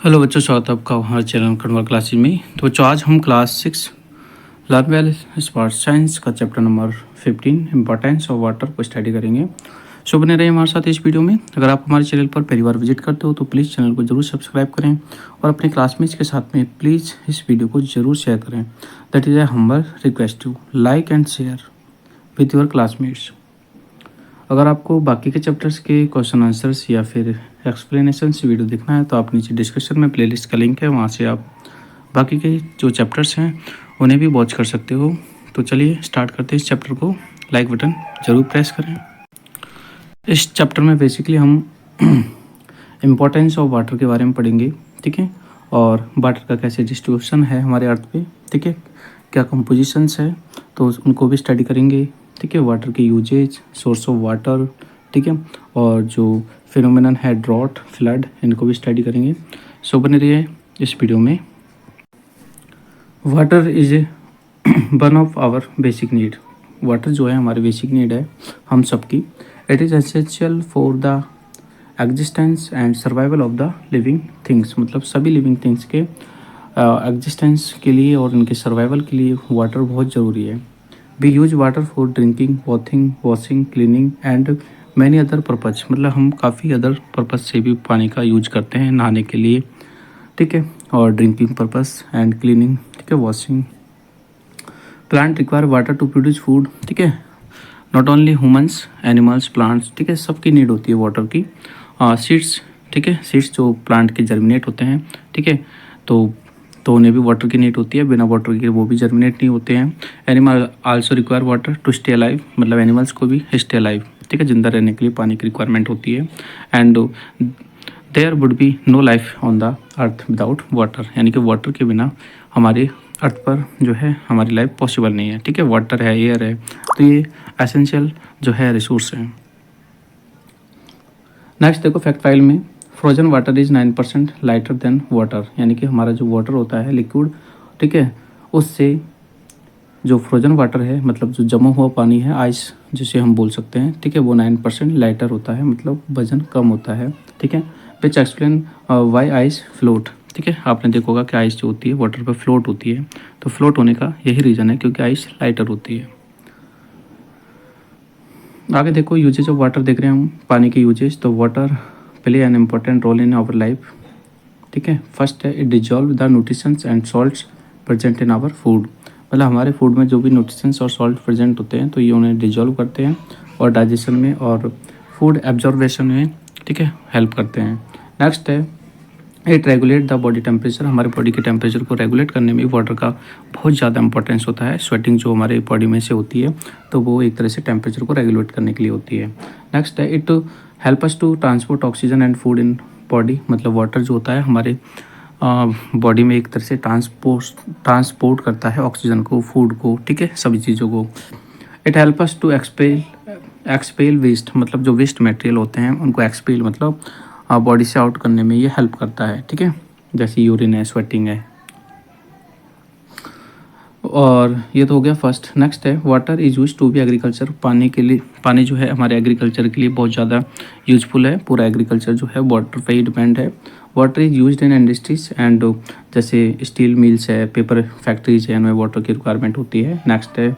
Hello बच्चों, स्वागत है आपका हमारे चैनल कन्वर क्लासेज में। तो बच्चों आज हम class 6 learn well smart science का chapter number 15 importance of water को स्टडी करेंगे। सो बने रहिए हमारे साथ इस वीडियो में। अगर आप हमारे चैनल पर पहली बार विजिट करते हो तो प्लीज़ चैनल को जरूर सब्सक्राइब करें और अपने क्लासमेट्स के साथ में प्लीज़ इस वीडियो को जरूर शेयर करें। That is a humble request to like and share with your classmates. अगर आपको बाकी के चैप्टर्स के क्वेश्चन आंसर्स या फिर एक्सप्लेनेशंस वीडियो देखना है तो आप नीचे डिस्क्रिप्शन में प्लेलिस्ट का लिंक है, वहाँ से आप बाकी के जो चैप्टर्स हैं उन्हें भी वॉच कर सकते हो। तो चलिए स्टार्ट करते हैं इस चैप्टर को। लाइक बटन ज़रूर प्रेस करें। इस चैप्टर में बेसिकली हम इम्पोर्टेंस ऑफ वाटर के बारे में पढ़ेंगे, ठीक है, और वाटर का कैसे डिस्ट्रीब्यूशन है हमारे अर्थ पे, ठीक है, क्या कंपोजिशंस है तो उनको भी स्टडी करेंगे, ठीक है, वाटर के यूजेज, सोर्स ऑफ वाटर, ठीक है, और जो फिनोमेनन है ड्रॉट, फ्लड, इनको भी स्टडी करेंगे। सो बने रहिए इस वीडियो में। Water is one of our basic need. Water जो है हमारी बेसिक नीड है हम सबकी। It is essential for the existence and survival of the living things. मतलब सभी लिविंग थिंग्स के एग्जिस्टेंस के लिए और इनके सर्वाइवल के लिए वाटर बहुत ज़रूरी है। We use water for drinking, bathing, washing, cleaning and many other purpose. मतलब हम काफ़ी अदर पर्पज से भी पानी का यूज करते हैं, नहाने के लिए, ठीक है, और ड्रिंकिंग पर्पज एंड क्लीनिंग, ठीक है, washing. Plant require water to produce food, ठीक है, not only humans, animals, plants, ठीक है, सबकी नीड होती है वाटर की। सीड्स, ठीक है, सीड्स जो प्लांट के जर्मिनेट होते हैं, ठीक है, तो उन्हें भी वाटर की नीड होती है। बिना वाटर के वो भी जर्मिनेट नहीं होते हैं। Animal also require water to stay alive. मतलब एनिमल्स को भी स्टे अलाइव, ठीक है, जिंदा रहने के लिए पानी की रिक्वायरमेंट होती है। And there would be no life on the earth without water. यानी कि वाटर के बिना हमारे अर्थ पर जो है हमारी लाइफ पॉसिबल नहीं है, ठीक है। वाटर है, एयर है, तो ये एसेंशियल जो है रिसोर्स है। नेक्स्ट देखो फैक्ट फाइल में, frozen water is 9% lighter than water. यानी कि हमारा जो वाटर होता है लिक्विड, ठीक है, उससे जो फ्रोजन वाटर है, मतलब जो जमा हुआ पानी है, आइस जिसे हम बोल सकते हैं, ठीक है, वो 9% लाइटर होता है, मतलब वजन कम होता है, ठीक है। Which explain why ice float. ठीक है, आपने देखा होगा कि आइस जो होती है वाटर पर फ्लोट होती है, तो फ्लोट होने का यही रीज़न है क्योंकि आइस लाइटर होती है। आगे देखो यूजेज ऑफ वाटर देख रहे हैं हम, पानी के यूजेज। तो water play an important role in our life, ठीक है। फर्स्ट है it dissolve the nutritions and salts present in our food. मतलब हमारे फूड में जो भी न्यूट्रिशंस और सॉल्ट प्रेजेंट होते हैं तो ये उन्हें डिजॉल्व करते हैं और डाइजेशन में और फूड एब्जॉर्बेशन में, ठीक है, हेल्प करते हैं। नेक्स्ट है it regulate the body temperature. हमारे बॉडी के टेम्परेचर को रेगुलेट करने में वाटर का बहुत ज़्यादा इंपॉर्टेंस होता है। स्वेटिंग जो हमारे बॉडी में से होती है तो वो एक तरह से टेम्परेचर को रेगुलेट करने के लिए होती है। नेक्स्ट है it help us to transport oxygen and food in body. मतलब वाटर जो होता है हमारे बॉडी में एक तरह से ट्रांसपोर्ट करता है ऑक्सीजन को, फूड को, ठीक है, सभी चीज़ों को। It help us to expel waste. मतलब जो वेस्ट मटेरियल होते हैं उनको एक्सपेल मतलब बॉडी से आउट करने में ये हेल्प करता है, ठीक है, जैसे यूरिन है, स्वेटिंग है। और ये तो हो गया फर्स्ट। नेक्स्ट है water is use to be agriculture. पानी के लिए, पानी जो है हमारे एग्रीकल्चर के लिए बहुत ज़्यादा यूजफुल है। पूरा एग्रीकल्चर जो है वाटर पे ही डिपेंड है। Water is used in industries and जैसे स्टील मिल्स है, पेपर फैक्ट्रीज है, इनमें वाटर की रिक्वायरमेंट होती है। नेक्स्ट है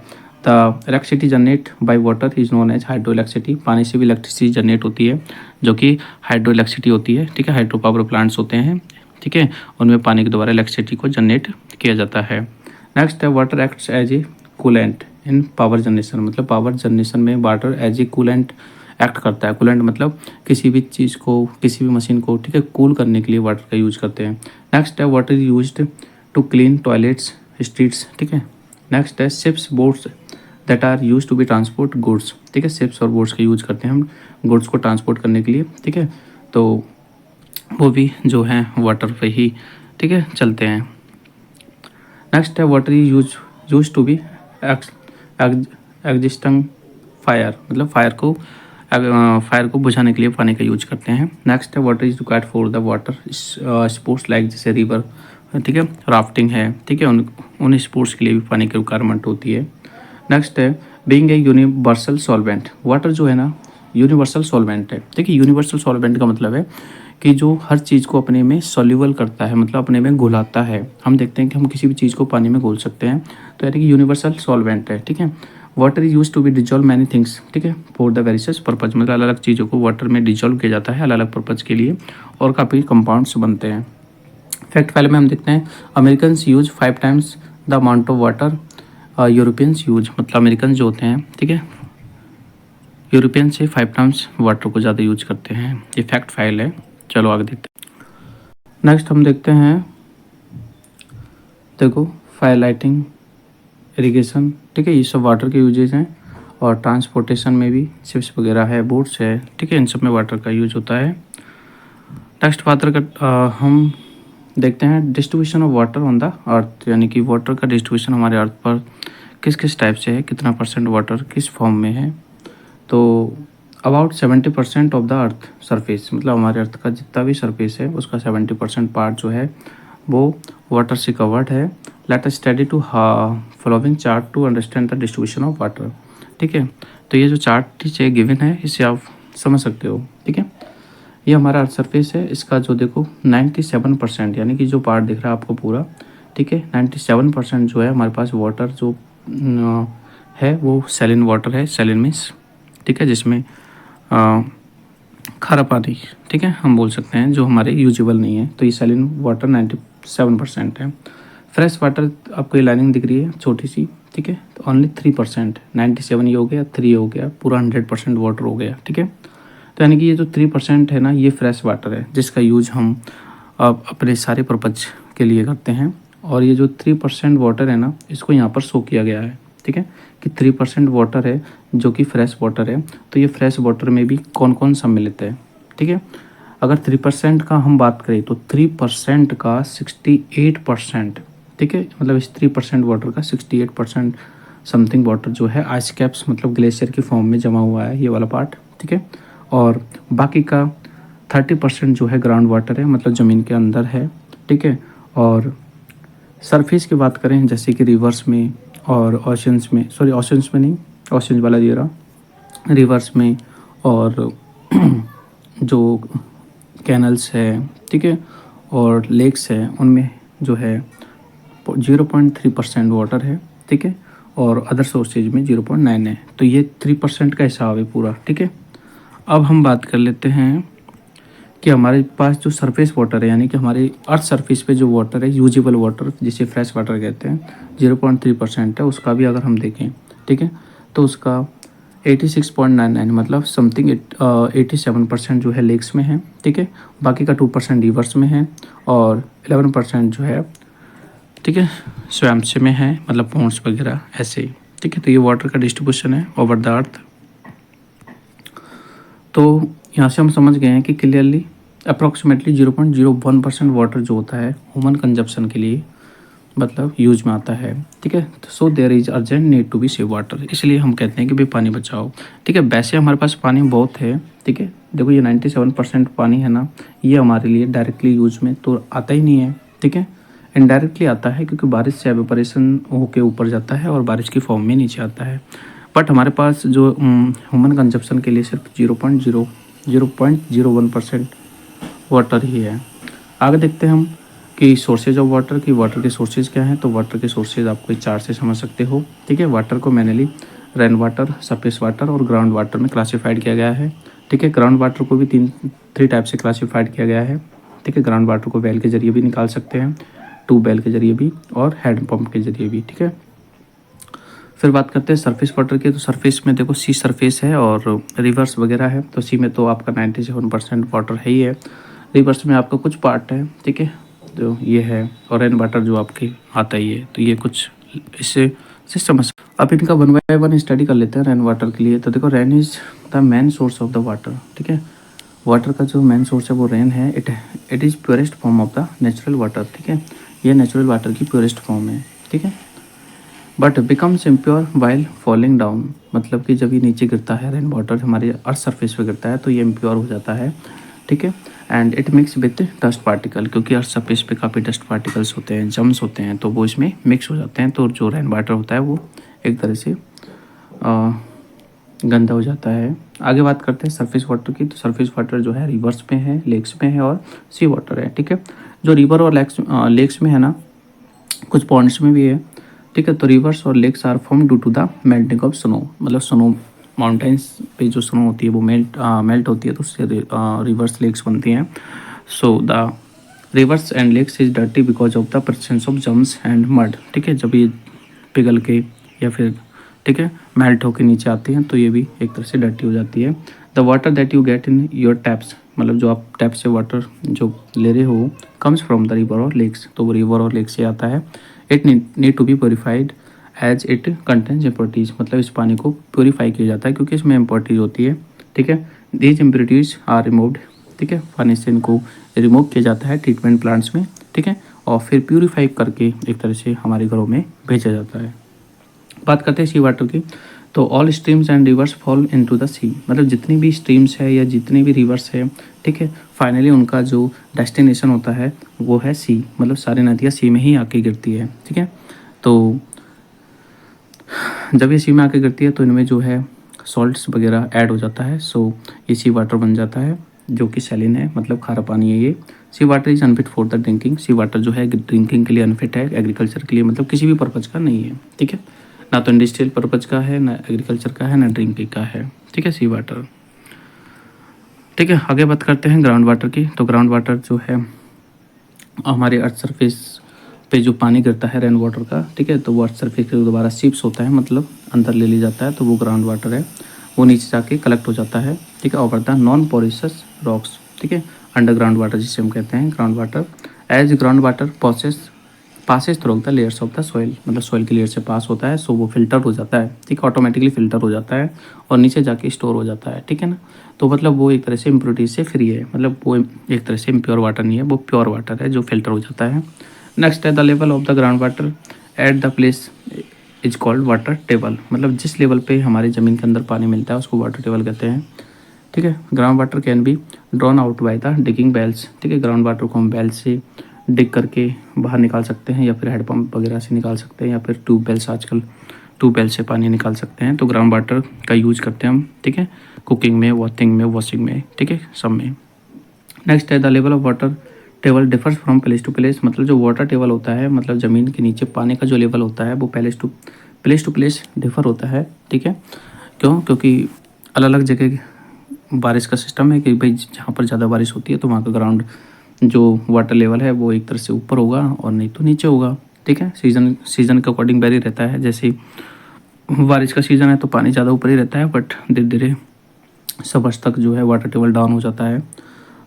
the electricity generate by water is known as hydroelectricity. पानी से भी इलेक्ट्रिसिटी जनरेट होती है जो कि हाइड्रो इलेक्ट्रिसिटी होती है, ठीक है। हाइड्रो पावर प्लांट्स होते हैं, ठीक है, उनमें पानी के द्वारा इलेक्ट्रिसिटी को जनरेट किया जाता है। नेक्स्ट है water acts as a coolant in power generation. मतलब पावर जनरेशन में water as a coolant act करता है। कूलेंट मतलब किसी भी चीज़ को, किसी भी मशीन को, ठीक है, कूल करने के लिए वाटर का यूज करते हैं। नेक्स्ट है water is used to clean toilets, streets, ठीक है। नेक्स्ट है ships, boats that are use to be transport goods, ठीक है। शिप्स और बोट्स का यूज करते हैं हम गुड्स को ट्रांसपोर्ट करने के लिए, ठीक है, तो वो भी जो है वाटर पे ही, ठीक है, चलते हैं। नेक्स्ट है water is use to be existing fire. मतलब फायर को बुझाने के लिए पानी का यूज करते हैं। नेक्स्ट है water is required for the water sports like जैसे रिवर, ठीक है, राफ्टिंग है, ठीक है, उन स्पोर्ट्स के लिए भी पानी की रिक्वायरमेंट होती है। नेक्स्ट है being a universal solvent. Water जो है ना यूनिवर्सल सॉल्वेंट है, ठीक है। यूनिवर्सल सॉल्वेंट का मतलब है कि जो हर चीज़ को अपने में सॉल्यूबल करता है, मतलब अपने में घुलाता है। हम देखते हैं कि हम किसी भी चीज़ को पानी में घोल सकते हैं, तो यानी कि यूनिवर्सल सॉल्वेंट है, ठीक है। Water is use to be dissolve many things, ठीक है, फॉर द वेरियस पर्पज, मतलब अलग अलग चीज़ों को वाटर में डिजॉल्व किया जाता है अलग अलग पर्पज के लिए, और काफ़ी कंपाउंड्स बनते हैं। फैक्ट फाइल में हम देखते हैं American use 5 times the amount of water Europeans use, मतलब अमेरिकन जो होते हैं, ठीक है, यूरोपियन से 5 टाइम्स वाटर को ज़्यादा यूज करते हैं। ये फैक्ट फाइल है। चलो आगे देखते हैं। नेक्स्ट हम देखते हैं, देखो, फायर लाइटिंग, इरिगेशन, ठीक है, ये सब वाटर के यूजेज हैं। और ट्रांसपोर्टेशन में भी शिप्स वगैरह है, बोट्स है, ठीक है, इन सब में वाटर का यूज होता है। नेक्स्ट वाटर का हम देखते हैं distribution of water on the अर्थ, यानी कि वाटर का डिस्ट्रीब्यूशन हमारे अर्थ पर किस किस टाइप से है, कितना % वाटर किस फॉर्म में है। तो about 70% of the earth surface, मतलब हमारे अर्थ का जितना भी सरफेस है उसका 70% पार्ट जो है वो वाटर से कवर्ड है। Let us study to following chart to understand the distribution of water, ठीक है। तो ये जो चार्ट नीचे गिवन है इसे आप समझ सकते हो, ठीक है। ये हमारा अर्थ सरफेस है, इसका जो देखो 97%, यानी कि जो पार्ट दिख रहा है आपको पूरा, ठीक है, 97% जो है हमारे पास वाटर जो है वो सैलिन वाटर है। सैलिन मीन्स, ठीक है, जिसमें खारा पानी, ठीक है, हम बोल सकते हैं, जो हमारे यूजेबल नहीं है। तो ये सैलिन वाटर 97% है। फ्रेश वाटर आपको ये लाइनिंग दिख रही है छोटी सी, ठीक है, तो ओनली 3%, 97 ये हो गया, 3 हो गया, पूरा 100% वाटर हो गया, ठीक है। तो यानी कि ये जो 3% है ना, ये फ्रेश वाटर है जिसका यूज हम अपने सारे पर्पज के लिए करते हैं। और ये जो 3% वाटर है ना, इसको यहाँ पर शो किया गया है, ठीक है, कि 3% वाटर है जो कि फ्रेश वाटर है। तो ये फ्रेश वाटर में भी कौन कौन सम्मिलित है, ठीक है। अगर 3% का हम बात करें तो 3% का 68%, ठीक है, मतलब इस 3% वाटर का 68% समथिंग वाटर जो है आइस कैप्स, मतलब ग्लेशियर की फॉर्म में जमा हुआ है, ये वाला पार्ट, ठीक है। और बाकी का 30% जो है ग्राउंड वाटर है, मतलब ज़मीन के अंदर है, ठीक है। और सरफेस की बात करें जैसे कि रिवर्स में और ओशंस में, सॉरी ओशंस में नहीं, ओशंस वाला ये रहा, रिवर्स में और जो कैनल्स है, ठीक है, और लेक्स है, उनमें जो है 0.3% वाटर है, ठीक है, और अदर सोर्सेज में 0.9 है। तो ये 3% का हिसाब है पूरा, ठीक है। अब हम बात कर लेते हैं कि हमारे पास जो सरफेस वाटर है, यानी कि हमारे अर्थ सरफेस पे जो वाटर है, यूजेबल वाटर जिसे फ्रेश वाटर कहते हैं, 0.3% है, उसका भी अगर हम देखें, ठीक है, तो उसका 86.99, मतलब समथिंग 87% जो है लेक्स में है, ठीक है। बाकी का 2% रिवर्स में है और 11% जो है, ठीक है, स्वैम्प्स में है, मतलब पॉन्ड्स वगैरह ऐसे ही, ठीक है। तो ये वाटर का डिस्ट्रीब्यूशन है ओवर द अर्थ। तो यहाँ से हम समझ गए हैं कि क्लियरली अप्रॉक्सीमेटली 0.01% वाटर जो होता है ह्यूमन कंजप्शन के लिए, मतलब यूज में आता है, ठीक है। So there is urgent need to be save water, इसलिए हम कहते हैं कि भाई पानी बचाओ, ठीक है। वैसे हमारे पास पानी बहुत है, ठीक है, देखो ये 97% पानी है ना, ये हमारे लिए डायरेक्टली यूज में तो आता ही नहीं है, ठीक है, इनडायरेक्टली आता है, क्योंकि बारिश से एवेपोरेशन होके ऊपर जाता है और बारिश की फॉर्म में नीचे आता है। बट हमारे पास जो ह्यूमन कंजप्शन के लिए सिर्फ 0.01% वाटर ही है। आगे देखते हैं हम कि सोर्सेज ऑफ वाटर, की वाटर के सोर्सेज क्या हैं। तो वाटर के सोर्सेज आपको इस चार्ट से समझ सकते हो, ठीक है। वाटर को mainly rain water, surface water और ग्राउंड वाटर में क्लासीफाइड किया गया है, ठीक है। ग्राउंड वाटर को भी थ्री टाइप से क्लासीफाइड किया गया है, ठीक है। ग्राउंड वाटर को वेल के जरिए भी निकाल सकते हैं, ट्यूबवेल के जरिए भी और हैंड पंप के जरिए भी, ठीक है। फिर बात करते हैं सरफेस वाटर की। तो सरफेस में देखो सी सरफेस है और रिवर्स वगैरह है। तो सी में तो आपका 97% वाटर है ही है, रिवर्स में आपका कुछ पार्ट है, ठीक है, जो ये है, और रेन वाटर जो आपके आता ही है। तो ये कुछ इससे समझ, अब इनका 1 बाय 1 स्टडी कर लेते हैं रेन वाटर के लिए। तो देखो rain is the main source of the water, ठीक है। वाटर का जो मेन सोर्स है वो रेन है। It is purest form of the natural water, ठीक है। ये नेचुरल वाटर की प्योरेस्ट फॉर्म है, ठीक है। But becomes impure while falling down, मतलब कि जब ये नीचे गिरता है, रेन वाटर हमारे अर्थ सरफेस पे गिरता है तो ये इम्प्योर हो जाता है, ठीक है। And it mix with dust particle, क्योंकि अर्थ सरफेस पे काफ़ी डस्ट पार्टिकल्स होते हैं, जम्स होते हैं, तो वो इसमें मिक्स हो जाते हैं। तो जो रेन वाटर होता है वो एक तरह से गंदा हो जाता है। आगे बात करते हैं सरफेस वाटर की। तो सरफेस वाटर जो है रिवर्स में है, लेक्स में है और सी वाटर है। ठीक है, जो रिवर और लेक्स में है ना, कुछ पॉइंट्स में भी है। ठीक है, तो रिवर्स और lakes are form due to the melting of snow, मतलब स्नो माउंटेन्स पे जो स्नो होती है वो मेल्ट होती है, तो उससे रिवर्स लेक्स बनती हैं। So the rivers and lakes is dirty because of the presence of germs and mud. ठीक है, जब ये पिघल के या फिर ठीक है मेल्ट होके नीचे आती हैं तो ये भी एक तरह से डर्टी हो जाती है। The water that you get in your taps, मतलब जो आप टैप से वाटर जो ले रहे हो, कम्स फ्रॉम द रिवर और लेक्स, तो वो रिवर और लेक से आता है। It need to be purified as it contains impurities, मतलब इस पानी को प्योरीफाई किया जाता है क्योंकि इसमें इम्प्योरिटीज होती है। ठीक है, दीज इम्प्योरिटीज आर रिमूव्ड, ठीक है, पानी से इनको रिमूव किया जाता है ट्रीटमेंट प्लांट्स में। ठीक है, और फिर प्योरीफाई करके एक तरह से हमारे घरों में भेजा जाता है। बात करते हैं सी वाटर की। तो all streams and rivers fall into the sea, मतलब जितनी भी स्ट्रीम्स है या जितनी भी रिवर्स है, ठीक है, फाइनली उनका जो डेस्टिनेशन होता है वो है सी, मतलब सारी नदियाँ सी में ही आके गिरती है। ठीक है, तो जब ये सी में आके गिरती है तो इनमें जो है सॉल्ट्स वगैरह ऐड हो जाता है। सो ये सी वाटर बन जाता है जो कि सैलिन है, मतलब खारा पानी है ये। Sea water is unfit for the drinking, sea water जो है ड्रिंकिंग के लिए अनफिट है, एग्रीकल्चर के लिए मतलब किसी भी पर्पज़ का नहीं है। ठीक है, ना तो इंडस्ट्रियल पर्पज़ का है, ना एग्रीकल्चर का है, ना ड्रिंकिंग का है। ठीक है, सी वाटर। ठीक है, आगे बात करते हैं ग्राउंड वाटर की। तो ग्राउंड वाटर जो है हमारे अर्थ सरफेस पे जो पानी गिरता है रेन वाटर का, ठीक है, तो वो अर्थ सरफेस के दोबारा शिप्स होता है, मतलब अंदर ले लिया जाता है, तो वो ग्राउंड वाटर है। वो नीचे जाके कलेक्ट हो जाता है। ठीक है, over the non porous rocks. ठीक है, अंडरग्राउंड वाटर जिसे हम कहते हैं ground water. As ground water passes through the layers of the soil, मतलब सॉइल की लेयर से पास होता है, सो वो फिल्टर हो जाता है। ठीक है, ऑटोमेटिकली फिल्टर हो जाता है और नीचे जाके स्टोर हो जाता है। ठीक है ना, तो मतलब वो एक तरह से इम्प्योरिटीज से फ्री है, मतलब वो एक तरह से इम्प्योर वाटर नहीं है, वो प्योर वाटर है जो फिल्टर हो जाता है। नेक्स्ट है the level of the ground water at the place is called water table, मतलब जिस लेवल पे हमारी ज़मीन के अंदर पानी मिलता है उसको वाटर टेबल कहते हैं। ठीक है, ground water can be drawn out by the digging wells. ठीक है, ग्राउंड वाटर को हम बेल से डिग करके बाहर निकाल सकते हैं, या फिर हैंडपम्प वगैरह से निकाल सकते हैं, या फिर ट्यूबवेल्स, आजकल ट्यूबवेल से पानी निकाल सकते हैं। तो ग्राउंड वाटर का यूज करते हैं हम। ठीक है, कुकिंग में, वॉशिंग में, ठीक है, सब में। नेक्स्ट है the level of water table differs from place to place, मतलब जो वाटर टेबल होता है, मतलब ज़मीन के नीचे पानी का जो लेवल होता है वो प्लेस टू प्लेस डिफर होता है। ठीक है, क्यों? क्योंकि अलग अलग जगह बारिश का सिस्टम है कि भाई जहाँ पर ज़्यादा बारिश होती है तो वहाँ का ग्राउंड जो वाटर लेवल है वो एक तरह से ऊपर होगा और नहीं तो नीचे होगा। ठीक है, सीज़न के अकॉर्डिंग वेरी रहता है। जैसे बारिश का सीज़न है तो पानी ज़्यादा ऊपर ही रहता है, बट धीरे धीरे सब वर्ष तक जो है वाटर टेबल डाउन हो जाता है।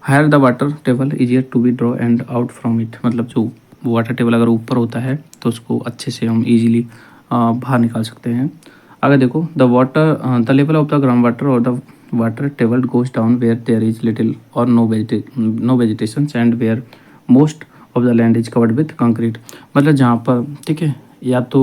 Higher the water table easier to be draw and out from it, मतलब जो वाटर टेबल अगर ऊपर होता है तो उसको अच्छे से हम इजीली बाहर निकाल सकते हैं। अगर देखो the level of the ground water or the water table goes down where there is little or no vegetation and where most of the land is covered with concrete, मतलब जहाँ पर ठीक है या तो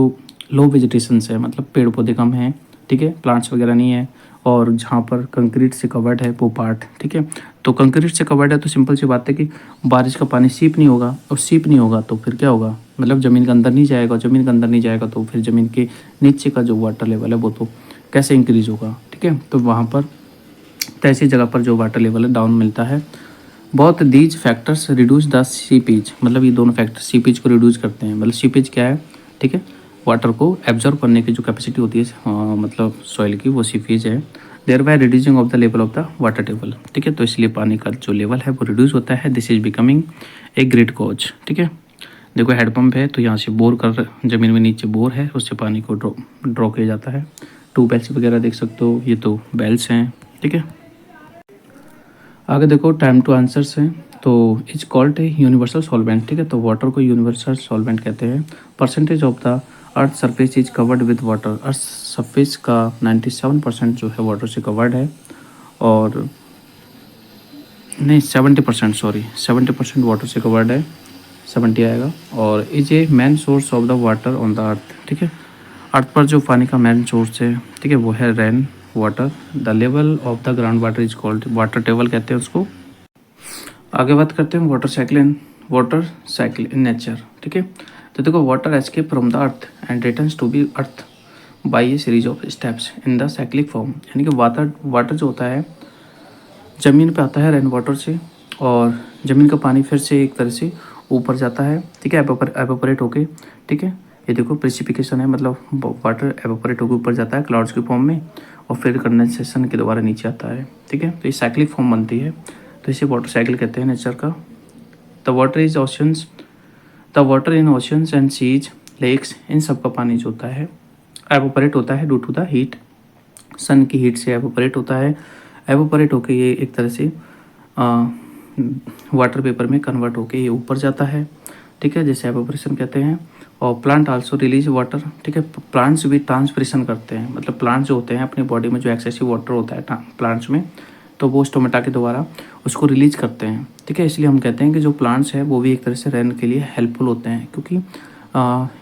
लो वेजिटेशन है, मतलब पेड़ पौधे कम हैं, ठीक है, प्लांट्स वगैरह नहीं है, और जहाँ पर कंक्रीट से कवर्ड है वो पार्ट। ठीक है, तो कंक्रीट से कवर्ड है तो सिंपल सी बात है कि बारिश का पानी सीप नहीं होगा, और सीप नहीं होगा तो फिर क्या होगा, मतलब ज़मीन के अंदर नहीं जाएगा, ज़मीन के अंदर नहीं जाएगा तो फिर ज़मीन के नीचे का जो वाटर लेवल है वो तो कैसे इंक्रीज़ होगा। ठीक है, तो वहाँ पर तो ऐसी जगह पर जो वाटर लेवल है डाउन मिलता है। बहुत these factors reduce the seepage, मतलब ये दोनों फैक्टर सीपेज को रिड्यूस करते हैं। मतलब सीपेज क्या है, ठीक है, वाटर को एब्जॉर्ब करने की जो कैपेसिटी होती है मतलब सॉइल की, वो सीपेज है। Thereby reducing of the level of the water table. ठीक है, तो इसलिए पानी का जो लेवल है वो रिड्यूस होता है। This is becoming a great cause. ठीक है, देखो हेडपम्प है तो यहाँ से बोर कर, ज़मीन में नीचे बोर है, उससे पानी को ड्रॉ किया जाता है। ट्यूबवेल्स वगैरह देख सकते हो, ये तो बेल्स हैं। ठीक है, आगे देखो टाइम टू आंसर्स हैं। तो is called a universal solvent. ठीक है, तो वाटर को यूनिवर्सल सॉल्वेंट कहते हैं। Percentage of the earth surface is covered with water, earth surface का 97% जो है वाटर से कवर्ड है, और नहीं 70%, सॉरी 70% वाटर से कवर्ड है, 70 आएगा। और is a man source of the water on the अर्थ। ठीक है, अर्थ पर जो पानी का मेन सोर्स है, ठीक है, वो है rain water. The level of the ground water is called water table कहते हैं उसको। आगे बात करते हैं वाटर साइकिल इन नेचर। ठीक है, तो देखो water escape from the earth and returns to be earth by a series of steps in the cyclic form, यानी कि वाटर जो होता है ज़मीन पे आता है रेन वाटर से, और ज़मीन का पानी फिर से एक तरह से ऊपर जाता है, ठीक है, एवोपरेट होके, ठीक है। ये देखो प्रेसिपिटेशन है, मतलब वाटर एवोपरेट होकर ऊपर जाता है क्लाउड्स के फॉर्म में, और फिर कंडेंसेशन के द्वारा नीचे आता है, ठीक है। तो ये साइक्लिक फॉर्म बनती है, तो इसे वाटर साइकिल कहते हैं नेचर का। The water in oceans and seas, lakes, इन सब का पानी जो होता है एवोपरेट होता है due to the heat, sun की हीट से एवोपरेट होता है। एवोपरेट होके ये एक तरह से वाटर पेपर में कन्वर्ट होके ये ऊपर जाता है, ठीक है, जैसे एवोपरेशन कहते हैं। और प्लांट आल्सो रिलीज वाटर, ठीक है, प्लांट्स भी ट्रांसपिरेशन करते हैं, मतलब प्लांट्स जो होते हैं अपनी बॉडी में जो एक्सेसिव वाटर होता है प्लांट्स में, तो वो स्टोमेटा के द्वारा उसको रिलीज करते हैं, ठीक है। इसलिए हम कहते हैं कि जो प्लांट्स हैं वो भी एक तरह से रेन के लिए हेल्पफुल होते हैं, क्योंकि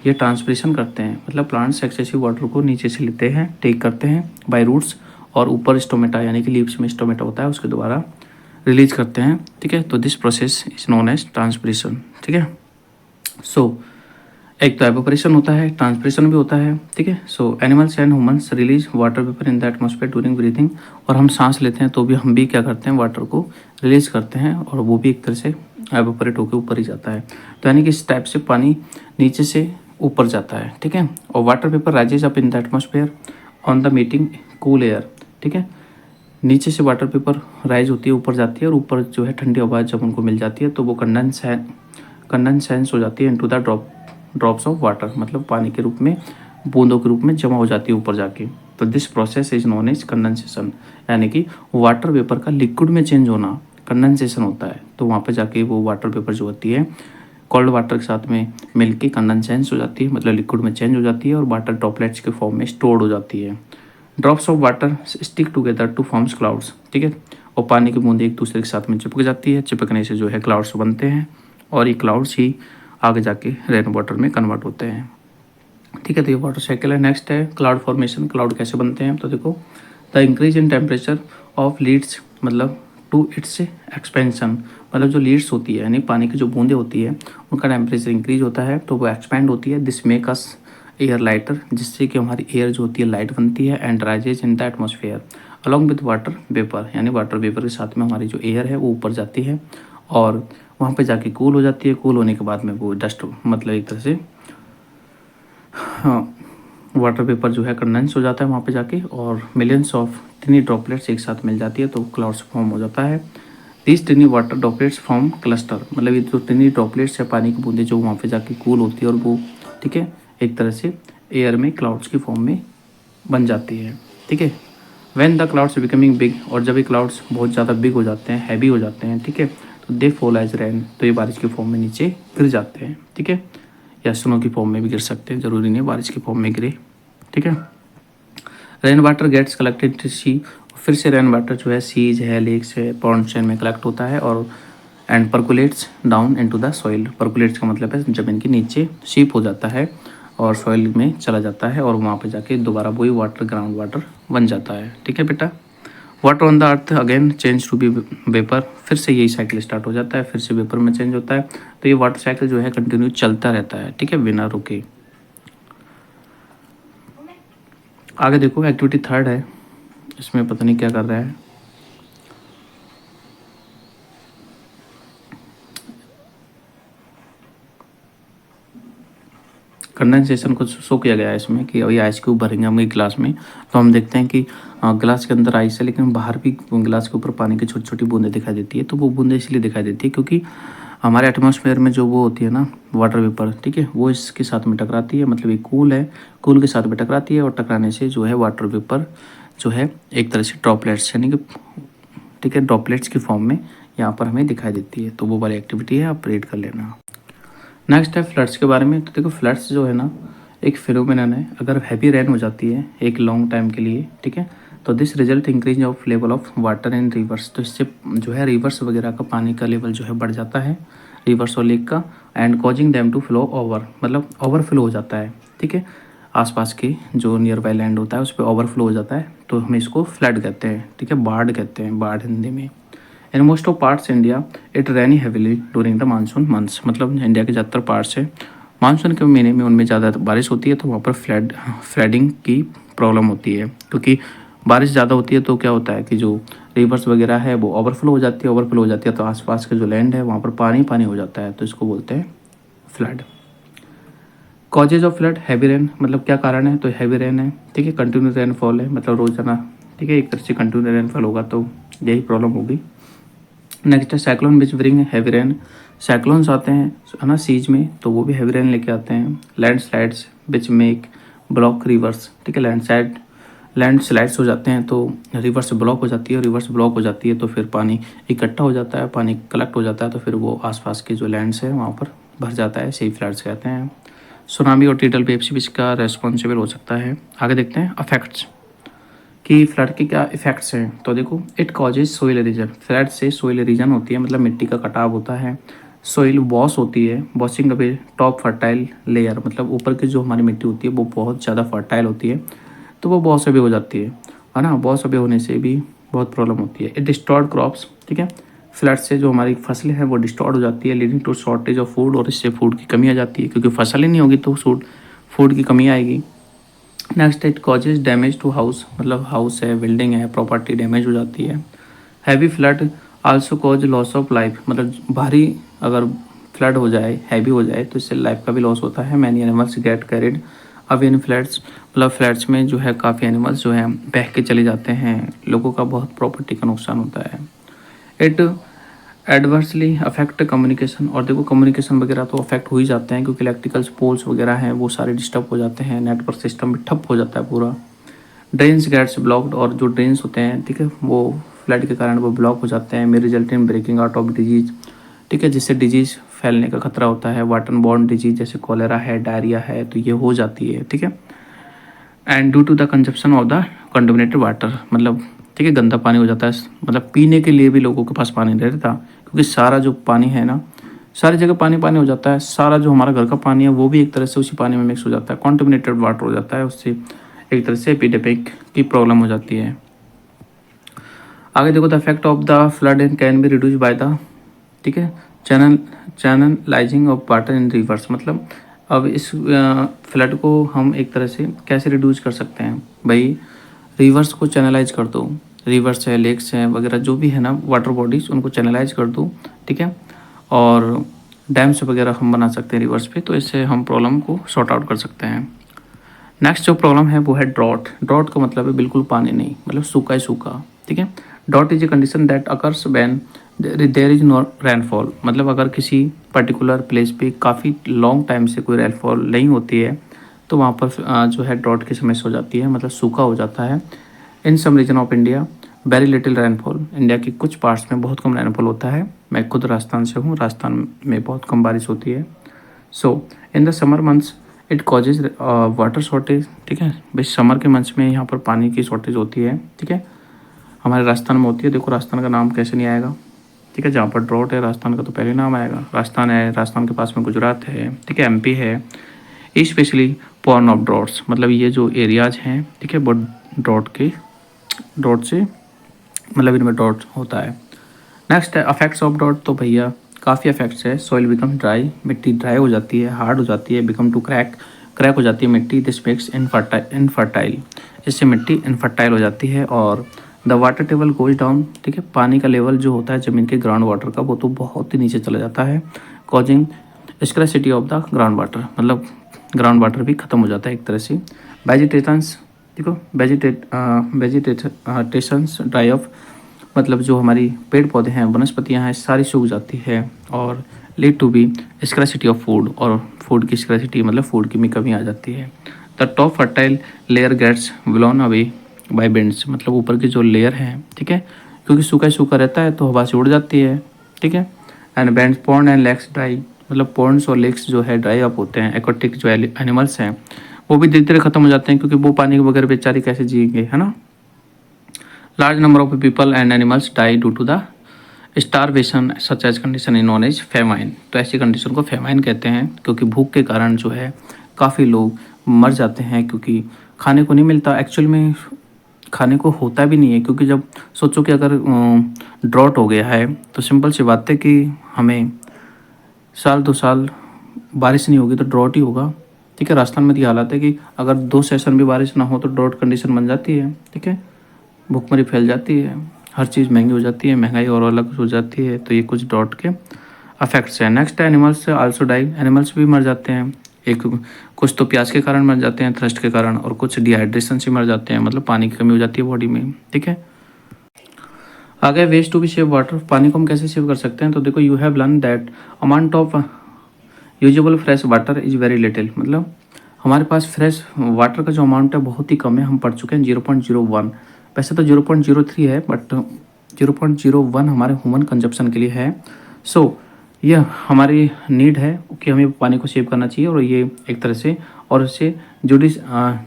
ये ट्रांसपिरेशन करते हैं, मतलब प्लांट्स एक्सेसिव वाटर को नीचे से लेते हैं, टेक करते हैं बाय रूट्स, और ऊपर स्टोमेटा यानी कि लीव्स में स्टोमेटा होता है उसके द्वारा रिलीज करते हैं, ठीक है। तो this process is known as transpiration, ठीक है। सो एक तो एवोपरेशन होता है, ट्रांसपिरेशन भी होता है, ठीक है। सो animals and humans release water vapour in the atmosphere during breathing, और हम सांस लेते हैं तो भी हम भी क्या करते हैं, वाटर को रिलीज करते हैं, और वो भी एक तरह से एवोपरेट होकर ऊपर ही जाता है। तो यानी कि इस टाइप से पानी नीचे से ऊपर जाता है, ठीक है। और water vapour rises up in the atmosphere on the meeting cool air, ठीक है। नीचे से वाटर पेपर राइज होती है, ऊपर जाती है, और ऊपर जो है ठंडी हवा जब उनको मिल जाती है तो वो कंडेंसेंस हो जाती है into the drops of water, मतलब पानी के रूप में, बूंदों के रूप में जमा हो जाती है ऊपर जाके। तो this process is known as condensation, यानी कि वाटर वेपर का लिक्विड में चेंज होना कंडेंसेशन होता है। तो वहाँ पे जाके वो वाटर वेपर जो होती है कोल्ड वाटर के साथ में मिलके कंडेंसेंस हो जाती है, मतलब लिक्विड में चेंज हो जाती है, और वाटर ड्रॉपलेट्स के फॉर्म में स्टोर्ड हो जाती है। Drops of water stick together two forms clouds, ठीक है। और पानी की बूंदें एक दूसरे के साथ में चिपक जाती है, चिपकने से जो है क्लाउड्स बनते हैं, और ये क्लाउड्स ही आगे जाके रेन वाटर में कन्वर्ट होते हैं, ठीक है। तो ये वाटर साइकिल है। नेक्स्ट है क्लाउड फॉर्मेशन। क्लाउड कैसे बनते हैं, तो देखो the increase in temperature of leads, मतलब टू इट्स एक्सपेंशन, मतलब जो लीड्स होती है यानी पानी की जो बूंदें होती है उनका टेम्परेचर इंक्रीज होता है तो वो एक्सपैंड होती है। This make us air lighter, जिससे कि हमारी एयर जो होती है लाइट बनती है, and rises in the atmosphere along with water vapour, यानी वाटर वेपर के साथ में हमारी जो एयर है वो ऊपर जाती है, और वहाँ पे जाके कूल हो जाती है। कूल होने के बाद में वो डस्ट, मतलब एक तरह से वाटर वेपर जो है कंडेंस हो जाता है वहाँ पे जाके, और मिलियंस ऑफ टिनी ड्रॉपलेट्स एक साथ मिल जाती है तो क्लाउड्स फॉर्म हो जाता है। This टिनी water droplets form cluster, मतलब ये जो टिनी ड्रॉपलेट्स है पानी की बूंदें जो वहाँ पे जाके कूल होती है, और वो, ठीक है, एक तरह से एयर में क्लाउड्स की फॉर्म में बन जाती है, ठीक है। When the clouds becoming big, और जब ये क्लाउड्स बहुत ज़्यादा बिग हो जाते हैं, हैवी हो जाते हैं, ठीक है, तो दे फॉल एज रेन, तो ये बारिश की फॉर्म में नीचे गिर जाते हैं, ठीक है, या स्नो की फॉर्म में भी गिर सकते हैं, ज़रूरी नहीं बारिश की फॉर्म में गिरे, ठीक है। Rain water gets collected to sea, फिर से रेन वाटर जो है सीज है, लेक्स है, पॉन्ड्स में कलेक्ट होता है, और and percolates down into the soil. Percolates का मतलब है ज़मीन के नीचे सीप हो जाता है और सॉइल में चला जाता है, और वहाँ पे जाके दोबारा वही वाटर ग्राउंड वाटर बन जाता है, ठीक है बेटा। Water on the earth again change to be vapour, फिर से यही साइकिल स्टार्ट हो जाता है, फिर से वेपर में चेंज होता है। तो ये वाटर साइकिल जो है कंटिन्यू चलता रहता है, ठीक है, बिना रुके। आगे देखो एक्टिविटी थर्ड है, इसमें पता नहीं क्या कर रहा है। कंडेंसेशन को शो किया गया है इसमें कि अभी आइस क्यूब भरेंगे हम एक गिलास में, तो हम देखते हैं कि गिलास के अंदर आइस है लेकिन बाहर भी गिलास के ऊपर पानी की छोटी छोटी बूंदें दिखाई देती है। तो वो बूंदें इसलिए दिखाई देती है क्योंकि हमारे एटमॉस्फेयर में जो वो होती है ना वाटर वेपर, ठीक है, वो इसके साथ में टकराती है, मतलब ये कूल है, कूल के साथ में टकराती है, और टकराने से जो है वाटर वेपर जो है एक तरह से ड्रॉपलेट्स यानी कि, ठीक है, ड्रॉपलेट्स की फॉर्म में यहाँ पर हमें दिखाई देती है। तो वो वाली एक्टिविटी है, आप रीड कर लेना। नेक्स्ट है फ्लड्स के बारे में। तो देखो फ्लड्स जो है ना एक फिनोमेनन है, अगर हैवी रेन हो जाती है एक लॉन्ग टाइम के लिए, ठीक है, तो this result increase of level of water in reverse, तो इससे जो है रिवर्स वगैरह का पानी का लेवल जो है बढ़ जाता है, रिवर्स और लेक का, and causing them to flow over, मतलब ओवरफ्लो हो जाता है, ठीक है, आसपास के जो नियर बाई लैंड होता है उस पर ओवरफ्लो हो जाता है, तो हम इसको फ्लड कहते हैं, ठीक है, बाढ़ कहते हैं, बाढ़ हिंदी में। In most of parts India it rainy heavily during the monsoon months, मतलब इंडिया के ज़्यादातर पार्ट्स है मानसून के महीने में उनमें ज़्यादा बारिश होती है, तो वहाँ पर फ्लडिंग की प्रॉब्लम होती है, क्योंकि बारिश ज़्यादा होती है तो क्या होता है कि जो रिवर्स वगैरह है वो ओवरफ्लो हो जाती है। ओवरफ्लो हो जाती है तो आसपास के जो लैंड है वहाँ पर पानी पानी हो जाता है, तो इसको बोलते हैं flood. Causes of flood, heavy rain, मतलब क्या कारण है, तो हैवी रेन है, ठीक है, कंटिन्यू रेनफॉल है, मतलब रोजाना, ठीक है, एक तरह से कंटिन्यू रेनफॉल होगा तो यही प्रॉब्लम होगी। नेक्स्ट है साइक्लोन विच ब्रिंग हैवी रेन, साइक्लोन्स आते हैं है ना सीज में, तो वो भी हैवी रेन लेके आते हैं। Land slides which make block reverse, ठीक है, लैंड स्लाइड्स हो जाते हैं तो रिवर्स ब्लॉक हो जाती है, रिवर्स ब्लॉक हो जाती है तो फिर पानी इकट्ठा हो जाता है, पानी कलेक्ट हो जाता है, तो फिर वो आसपास के जो लैंड्स है वहाँ पर भर जाता है, सही फ्लड्स कहते हैं। सुनामी और टीडल वेव्स भी इसका रेस्पॉन्सिबल हो सकता है। आगे देखते हैं अफेक्ट्स कि फ्लड के क्या इफेक्ट्स हैं। तो देखो, it causes soil arisen, flood से सोइल एरिजन होती है, मतलब मिट्टी का कटाव होता है। सोइल वॉश होती है, washing away top fertile layer, मतलब ऊपर की जो हमारी मिट्टी होती है वो बहुत ज़्यादा फर्टाइल होती है, तो वो वॉश अवे हो जाती है ना। वॉश अवे होने से भी बहुत प्रॉब्लम होती है। इट डिस्टॉर्ड क्रॉप्स, ठीक है, फ्लड से जो हमारी फसलें हैं वो डिस्टॉर्ड हो जाती है, leading to shortage of food, और इससे फूड की कमी आ जाती है, क्योंकि फसल ही नहीं होगी तो फूड की कमी आएगी। Next it causes damage to house, मतलब हाउस है, बिल्डिंग है, प्रॉपर्टी डैमेज हो जाती है। Heavy flood also cause loss of life, मतलब भारी अगर फ्लड हो जाए, हैवी हो जाए तो इससे लाइफ का भी लॉस होता है। Many animals get carried away in floods, मतलब फ्लड्स में जो है काफ़ी एनिमल्स जो हैं बह के चले जाते हैं, लोगों का बहुत प्रॉपर्टी का नुकसान होता है। इट एडवर्सली अफेक्ट कम्युनिकेशन, और देखो कम्युनिकेशन वगैरह तो अफेक्ट हो ही जाते हैं, क्योंकि इलेक्ट्रिकल पोल्स वगैरह हैं वो सारे डिस्टर्ब हो जाते हैं, नेटवर्क सिस्टम भी ठप हो जाता है पूरा। ड्रेन्स गेट्स ब्लॉक्ड, और जो ड्रेन्स होते हैं, ठीक है, वो फ्लड के कारण वो ब्लॉक हो जाते हैं। May result in breaking out of disease, ठीक है, जिससे डिजीज फैलने का खतरा होता है। वाटर बॉर्न डिजीज जैसे कॉलेरा है, डायरिया है, तो ये हो जाती है, ठीक है। And due to the consumption of the contaminated water, मतलब ठीक है, गंदा पानी हो जाता है, मतलब पीने के लिए भी लोगों के पास पानी नहीं रहता, क्योंकि सारा जो पानी है ना, सारी जगह पानी पानी हो जाता है। सारा जो हमारा घर का पानी है वो भी एक तरह से उसी पानी में मिक्स हो जाता है, कॉन्टेमिनेटेड वाटर हो जाता है, उससे एक तरह से एपिडेमिक की प्रॉब्लम हो जाती है। आगे देखो, the effect of the flood and can be reduce by the, ठीक है, channelising of water in reverse, मतलब अब इस फ्लड को हम एक तरह से कैसे रिड्यूस कर सकते हैं भाई, रिवर्स को चैनलाइज कर दो, रिवर्स है, लेक्स हैं वगैरह जो भी है ना वाटर बॉडीज, उनको चैनलाइज कर दो, ठीक है, और डैम्स वगैरह हम बना सकते हैं रिवर्स पे, तो इससे हम प्रॉब्लम को सॉर्ट आउट कर सकते हैं। नेक्स्ट जो प्रॉब्लम है वो है ड्रॉट। ड्रॉट का मतलब है बिल्कुल पानी नहीं, मतलब सूखा ही सूखा, ठीक है। Drought is a condition that occurs when there is no rainfall, मतलब अगर किसी पर्टिकुलर प्लेस पे काफ़ी लॉन्ग टाइम से कोई रेनफॉल नहीं होती है तो वहाँ पर जो है ड्रॉट की समस्या हो जाती है, मतलब सूखा हो जाता है। In some region of India very little rainfall, India के कुछ पार्ट्स में बहुत कम रेनफॉल होता है। मैं खुद राजस्थान से हूँ, राजस्थान में बहुत कम बारिश होती है। So in the summer months it causes water shortage, ठीक है, भाई समर के मंथ्स में यहाँ पर पानी की शॉर्टेज होती है, ठीक है, हमारे राजस्थान में होती है। देखो राजस्थान का नाम कैसे नहीं आएगा, ठीक है, जहाँ पर ड्रॉट है राजस्थान का तो पहले नाम आएगा। राजस्थान है, राजस्थान के पास में गुजरात है, ठीक है, एमपी है। स्पेशली पॉर्न ऑफ ड्रॉट्स, मतलब ये जो एरियाज हैं, ठीक है, वो ड्रॉट से मतलब इनमें ड्रॉट होता है। नेक्स्ट है अफेक्ट्स ऑफ ड्रॉट, तो भैया काफ़ी अफेक्ट्स है। सॉइल बिकम ड्राई, मिट्टी ड्राई हो जाती है, हार्ड हो जाती है। बिकम टू क्रैक हो जाती है मिट्टी। दिस मेक्स इनफर्टाइल, इससे मिट्टी इनफर्टाइल हो जाती है। और the water table goes down, ठीक है, पानी का लेवल जो होता है ज़मीन के ग्राउंड वाटर का वो तो बहुत ही नीचे चला जाता है। Causing scarcity of the ground water, मतलब ग्राउंड वाटर भी ख़त्म हो जाता है एक तरह से। वेजिटेशंस, देखो वेजिटेशंस ड्राई ऑफ, मतलब जो हमारी पेड़ पौधे हैं, वनस्पतियां हैं, सारी सूख जाती है। और lead to be scarcity of food, और फूड की स्क्रैसिटी मतलब फूड की भी कमी आ जाती है। The top fertile layer gets blown away by winds, मतलब ऊपर की जो लेयर है, ठीक है, क्योंकि सूखा ही सूखा रहता है तो हवा से उड़ जाती है, ठीक है। And band pond and lakes dry, मतलब पॉन्ड्स और लेक्स जो है ड्राई अप होते हैं। एक्वाटिक जो एनिमल्स हैं वो भी धीरे धीरे खत्म हो जाते हैं, क्योंकि वो पानी के बगैर बेचारे कैसे जिएंगे, है ना। Large number of people and animals die due to the starvation such as condition in known as famine, तो ऐसी कंडीशन को फेमाइन कहते हैं, क्योंकि भूख के कारण जो है काफ़ी लोग मर जाते हैं, क्योंकि खाने को नहीं मिलता। एक्चुअल में खाने को होता भी नहीं है, क्योंकि जब सोचो कि अगर ड्रॉट हो गया है तो सिंपल सी बात है कि हमें साल 2 साल बारिश नहीं होगी तो ड्रॉट ही होगा, ठीक है। राजस्थान में तो ये हालत है कि अगर 2 सेशन भी बारिश ना हो तो ड्रॉट कंडीशन बन जाती है, ठीक है। भुखमरी फैल जाती है, हर चीज़ महंगी हो जाती है, महंगाई और अलग हो जाती है। तो ये कुछ ड्रॉट के अफेक्ट्स हैं। नेक्स्ट है एनिमल्स आल्सो डाई, एनिमल्स भी मर जाते हैं। एक कुछ तो प्यास के कारण मर जाते हैं, थ्रस्ट के कारण, और कुछ डिहाइड्रेशन से मर जाते हैं, मतलब पानी की कमी हो जाती है बॉडी में, ठीक है। आगे waste to be save water, पानी को हम कैसे सेव कर सकते हैं। तो देखो you have learn that amount of usable fresh water is very little, मतलब हमारे पास फ्रेश वाटर का जो अमाउंट है बहुत ही कम है। हम पढ़ चुके हैं 0.01, वैसे तो 0.03 है, बट 0.01 हमारे ह्यूमन कंजप्शन के लिए है। सो यह हमारी नीड है कि हमें पानी को सेव करना चाहिए, और ये एक तरह से और इसे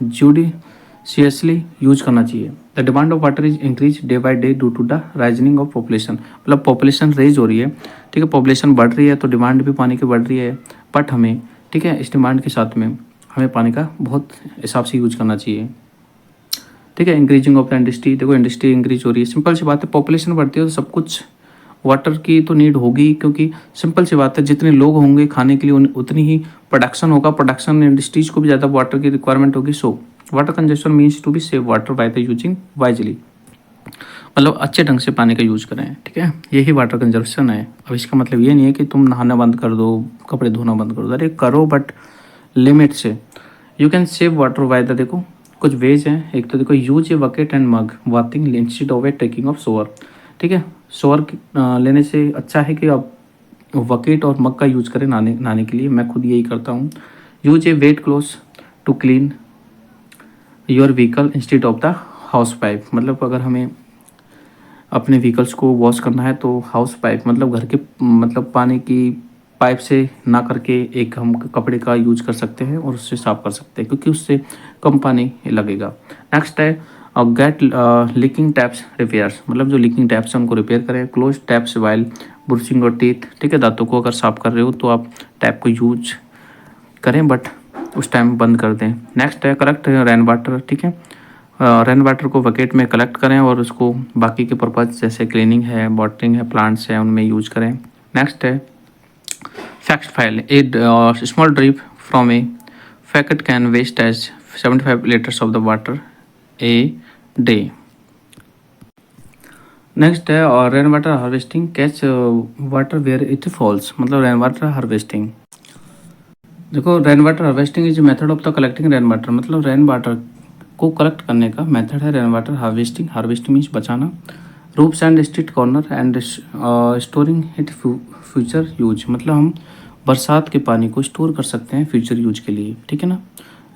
जुडिशियसली यूज करना चाहिए। The demand of water is increase day by day due to the rising of population, मतलब पॉपुलेशन रेज हो रही है, ठीक है। पॉपुलेशन बढ़ रही है तो डिमांड भी पानी की बढ़ रही है, बट हमें, ठीक है, इस डिमांड के साथ में हमें पानी का बहुत हिसाब से यूज करना चाहिए, ठीक है। इंक्रीजिंग ऑफ द इंडस्ट्री, देखो इंडस्ट्री इंक्रीज हो रही है, सिंपल सी बात है, पॉपुलेशन बढ़ती है तो सब कुछ वाटर की तो नीड होगी, क्योंकि सिंपल सी बात है, जितने लोग होंगे खाने के लिए उतनी ही प्रोडक्शन होगा, प्रोडक्शन इंडस्ट्रीज को भी ज़्यादा वाटर की रिक्वायरमेंट होगी। So water consumption means to be save water by the using wisely, मतलब अच्छे ढंग से पानी का यूज करें, ठीक है। यही वाटर कंजर्वेशन है। अब इसका मतलब ये नहीं है कि तुम नहाना बंद कर दो, कपड़े धोना बंद कर दो, अरे करो बट लिमिट से। You can save water by the, देखो कुछ वेज हैं। एक तो देखो use a bucket and mug bathing instead of a taking of shower, ठीक है। शॉवर लेने से अच्छा है कि आप बकेट और मग का यूज करें नहाने के लिए। मैं खुद यही करता हूँ। Use a wet cloth to clean your vehicle instead of the hose pipe, मतलब अगर हमें अपने व्हीकल्स को वॉश करना है तो हाउस पाइप, मतलब घर के, मतलब पानी की पाइप से ना करके एक हम कपड़े का यूज कर सकते हैं और उससे साफ कर सकते हैं, क्योंकि उससे कम पानी लगेगा। नेक्स्ट है गेट लीकिंग टैप्स रिपेयर्स, मतलब जो लीकिंग टैप्स हैं उनको रिपेयर करें। क्लोज टैप्स वाइल ब्रशिंग और टीथ, ठीक है। दांतों को अगर साफ कर रहे हो तो आप टैप को यूज करें, बट उस टाइम बंद कर दें। नेक्स्ट है कलेक्ट रेन वाटर, ठीक है। रेन वाटर को बकेट में कलेक्ट करें और उसको बाकी के पर्पज जैसे क्लीनिंग है, वाटरिंग है, प्लांट्स है, उनमें यूज करें। नेक्स्ट है fact file, a small drip from a faucet can waste as 75 litres of the water a day. Next है और rain water harvesting, catch water where it falls, मतलब rain water harvesting. देखो rain water harvesting is method of the collecting rain water, मतलब rain water को collect करने का method है rain water harvesting. Harvesting means बचाना। Roofs and street corner and storing it future use, मतलब हम बरसात के पानी को स्टोर कर सकते हैं फ्यूचर यूज के लिए, ठीक है ना।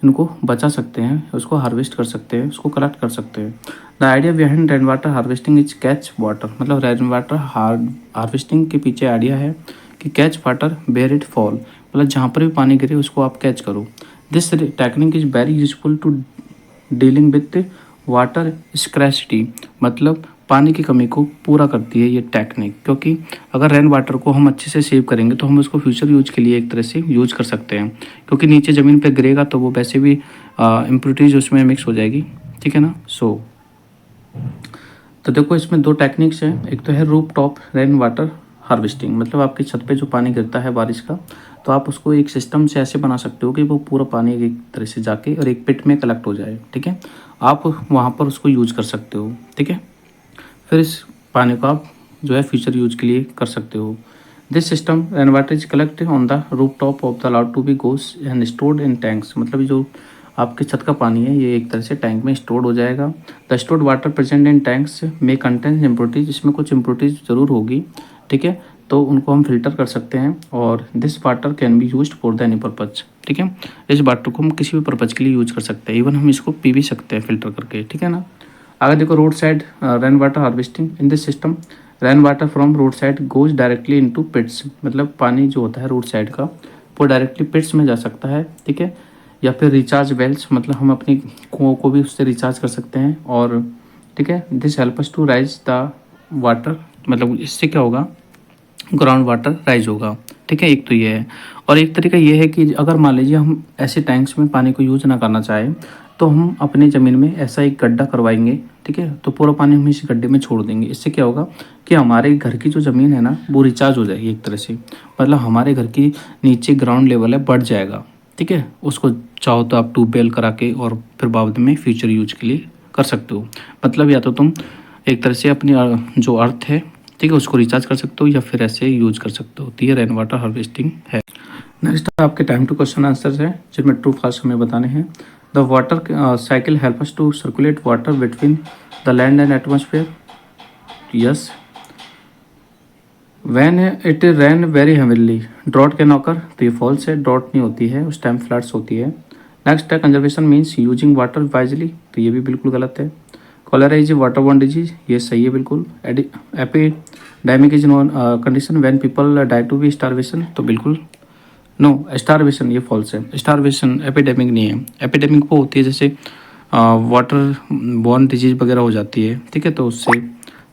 इनको बचा सकते हैं, उसको हार्वेस्ट कर सकते हैं, उसको कलेक्ट कर सकते हैं। The idea behind rain water harvesting is catch water, मतलब रेन वाटर हार्वेस्टिंग के पीछे आइडिया है कि catch water where it fall, मतलब जहाँ पर भी पानी गिरे उसको आप कैच करो। This technique is very useful to dealing with water scarcity, मतलब पानी की कमी को पूरा करती है ये टेक्निक, क्योंकि अगर रेन वाटर को हम अच्छे से सेव करेंगे तो हम उसको फ्यूचर यूज के लिए एक तरह से यूज कर सकते हैं, क्योंकि नीचे ज़मीन पे गिरेगा तो वो वैसे भी इम्प्योरिटीज उसमें मिक्स हो जाएगी, ठीक है ना। तो देखो इसमें दो टेक्निक्स हैं। एक तो है roof top rain water harvesting, मतलब आपकी छत पे जो पानी गिरता है बारिश का, तो आप उसको एक सिस्टम से ऐसे बना सकते हो कि वो पूरा पानी एक तरह से जाके और एक पिट में कलेक्ट हो जाए, ठीक है। आप वहाँ पर उसको यूज कर सकते हो, ठीक है। फिर इस पानी को आप जो है फ्यूचर यूज के लिए कर सकते हो। This system rain water is collect on the roof top of the allowed to be goes and stored in tanks, मतलब जो आपके छत का पानी है ये एक तरह से टैंक में स्टोर्ड हो जाएगा। The stored water present in tanks में कंटेंट इम्प्योरिटीज, इसमें कुछ इम्प्योरिटीज ज़रूर होगी, ठीक है। तो उनको हम फिल्टर कर सकते हैं और this water can be used for the any purpose, ठीक है। इस वाटर को हम किसी भी पर्पज के लिए यूज कर सकते हैं, इवन हम इसको पी भी सकते हैं फिल्टर करके, ठीक है ना। आगे देखो road side rain water harvesting. In this system rain water from road side goes directly into pits, मतलब पानी जो होता है रोड साइड का वो डायरेक्टली पिट्स में जा सकता है, ठीक है। या फिर रिचार्ज वेल्स, मतलब हम अपनी कुओं को भी उससे रिचार्ज कर सकते हैं, और ठीक है। This help us to raise the water, मतलब इससे क्या होगा, ग्राउंड वाटर राइज होगा, ठीक है। एक तो ये है, और एक तरीका ये है कि अगर मान लीजिए हम ऐसे टैंक्स में पानी को यूज ना करना चाहें तो हम अपनी ज़मीन में ऐसा एक गड्ढा करवाएंगे, ठीक है। तो पूरा पानी हम इस गड्ढे में छोड़ देंगे। इससे क्या होगा कि हमारे घर की जो ज़मीन है ना वो रिचार्ज हो जाएगी एक तरह से, मतलब हमारे घर की नीचे ग्राउंड लेवल है बढ़ जाएगा, ठीक है। उसको चाहो तो आप ट्यूबवेल करा के और फिर बाद में फ्यूचर यूज के लिए कर सकते हो। मतलब या तो तुम एक तरह से अपनी जो अर्थ है, ठीक है, उसको रिचार्ज कर सकते हो या फिर ऐसे यूज कर सकते हो। तो ये रेन वाटर हार्वेस्टिंग है। नेक्स्ट आपके टाइम टू क्वेश्चन आंसर्स है जिनमें ट्रू फॉल्स हमें बताने हैं। The water cycle help us to circulate water between the land and atmosphere. Yes. When it rain very heavily drought can occur. तो ये false है, ड्रॉट नहीं होती है, उस टाइम फ्लड्स होती है। नेक्स्ट है conservation means using water wisely. तो ये भी बिल्कुल गलत है। Cholera is water borne disease, ये सही है बिल्कुल। Epidemic is known condition when people die to be starvation. तो बिल्कुल नो, स्टारवेशन ये फॉल्स है। स्टारवेशन एपिडेमिक नहीं है। एपिडेमिक वो होती है जैसे वाटर बॉर्न डिजीज वगैरह हो जाती है, ठीक है, तो उससे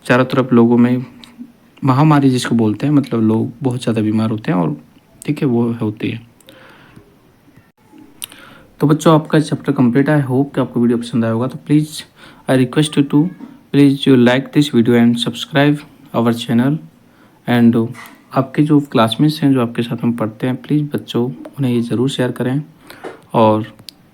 चारों तरफ लोगों में महामारी जिसको बोलते हैं, मतलब लोग बहुत ज़्यादा बीमार होते हैं और ठीक है वो होती है। तो बच्चों आपका चैप्टर कंप्लीट है। आई होप कि आपको वीडियो पसंद आया होगा। तो please I request you to please you like this video and subscribe our channel. And आपके जो क्लासमेट्स हैं जो आपके साथ में पढ़ते हैं, प्लीज़ बच्चों उन्हें ये ज़रूर शेयर करें। और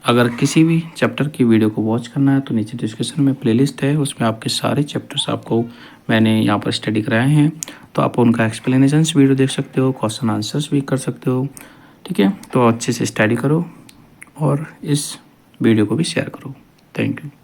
अगर किसी भी चैप्टर की वीडियो को वॉच करना है तो नीचे डिस्क्रिप्शन में प्लेलिस्ट है, उसमें आपके सारे चैप्टर्स आपको मैंने यहाँ पर स्टडी कराए हैं। तो आप उनका एक्सप्लेनेशंस वीडियो देख सकते हो, क्वेश्चन आंसर्स भी कर सकते हो, ठीक है। तो अच्छे से स्टडी करो और इस वीडियो को भी शेयर करो। Thank you.